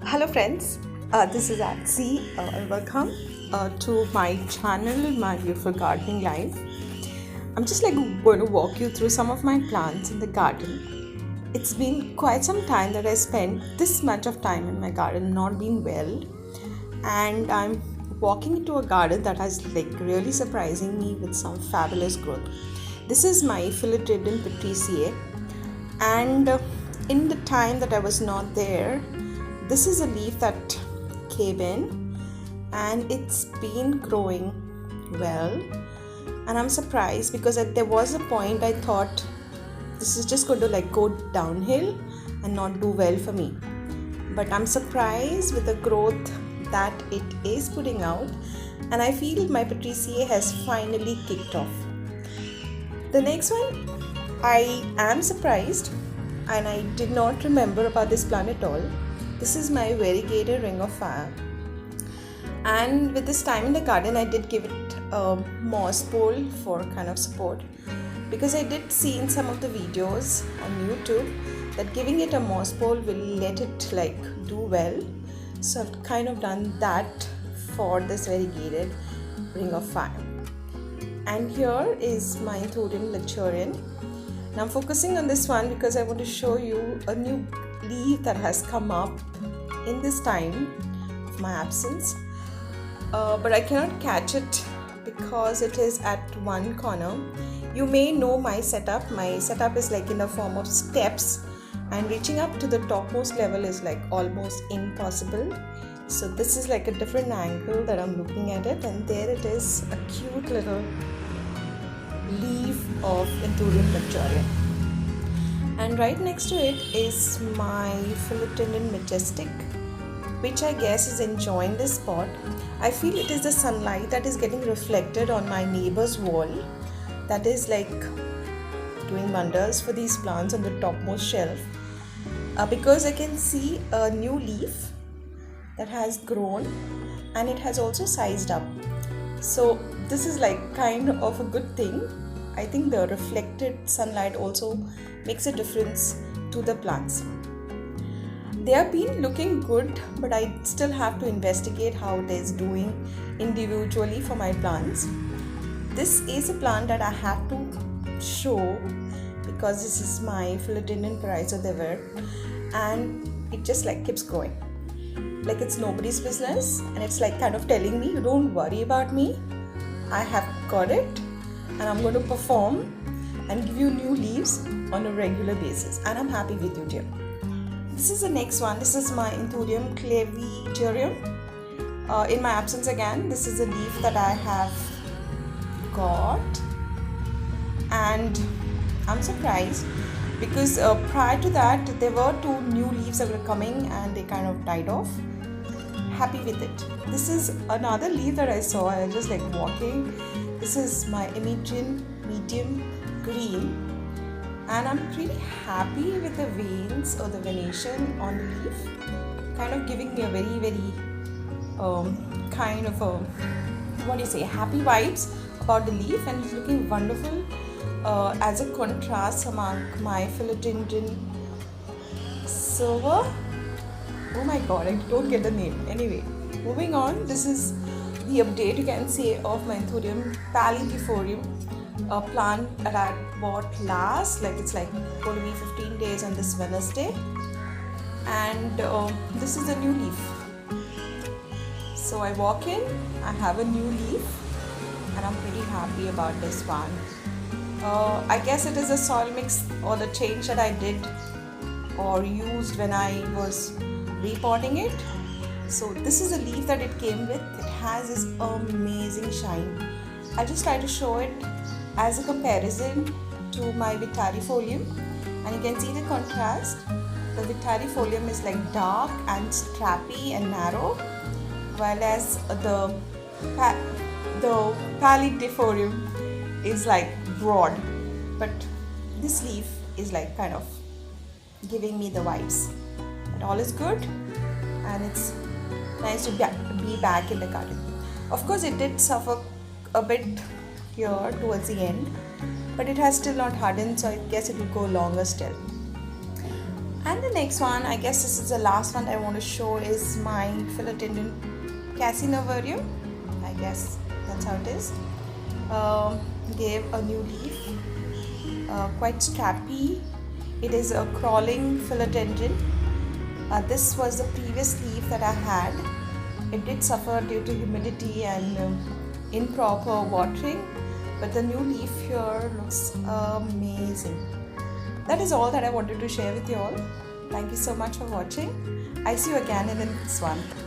Hello friends, this is Atsi and welcome to my channel, My Beautiful Gardening Life. I'm just going to walk you through some of my plants in the garden. It's been quite some time that I spent this much of time in my garden not being well, and I'm walking into a garden that has really surprising me with some fabulous growth. This is my Philodendron Patricia, and in the time that I was not there, this is a leaf that came in and it's been growing well, and I'm surprised because there was a point I thought this is just going to go downhill and not do well for me, but I'm surprised with the growth that it is putting out, and I feel my Patricia has finally kicked off. The next one, I am surprised and I did not remember about this plant at all. This is my Variegated ring of fire, and with this time in the garden I did give it a moss pole for kind of support, because I did see in some of the videos on YouTube that giving it a moss pole will let it do well. So I've kind of done that for this Variegated ring of fire. And here is my Inthorium Vitarium. Now I'm focusing on this one because I want to show you a new leaf that has come up in this time of my absence, but I cannot catch it because it is at one corner. You may know my setup. My setup is in the form of steps, and reaching up to the topmost level is almost impossible. So this is a different angle that I'm looking at it, and there it is, a cute little leaf of Inthorium Vitarium. And right next to it is my Philodendron Majestic, which I guess is enjoying this spot. I feel it is the sunlight that is getting reflected on my neighbor's wall that is doing wonders for these plants on the topmost shelf, because I can see a new leaf that has grown and it has also sized up. So this is kind of a good thing. I think the reflected sunlight also makes a difference to the plants. They have been looking good, but I still have to investigate how it is doing individually for my plants. This is a plant that I have to show because this is my Philodendron Variegated, and it just keeps growing. It's nobody's business, and it's kind of telling me, you don't worry about me, I have got it, and I'm going to perform and give you new leaves on a regular basis, and I'm happy with you, dear. This is the next one. This is my Inthorium Vitarium. In my absence again, this is a leaf that I have got, and I'm surprised because prior to that there were two new leaves that were coming and they kind of died off. Happy with it. This is another leaf that I saw. I was just walking. This is my medium green, and I'm pretty happy with the veins or the venation on the leaf, kind of giving me a very kind of a happy vibes about the leaf, and it's looking wonderful as a contrast among my Philodendron silver. Oh my god, I don't get the name. Anyway, moving on, this is the update you can see of my Inthorium Patricia, a plant that I bought last, it's going to be 15 days on this Wednesday, and this is a new leaf. So I walk in, I have a new leaf, and I'm pretty happy about this one. I guess it is a soil mix or the change that I did or used when I was repotting it. So this is a leaf that it came with. It has this amazing shine. I just try to show it as a comparison to my Vitarium, and you can see the contrast. The Vitarium is dark and strappy and narrow, while as the Patricia is broad, but this leaf is kind of giving me the vibes that all is good, and it's nice to be back in the garden. Of course, it did suffer a bit here towards the end, but it has still not hardened, so I guess it will go longer still. And the next one, I guess this is the last one I want to show, is my philodendron Variegated. I guess that's how it is. Gave a new leaf, quite strappy. It is a crawling philodendron. This was the previous leaf that I had. It did suffer due to humidity and improper watering, but the new leaf here looks amazing. That is all that I wanted to share with you all. Thank you so much for watching. I'll see you again in the next one.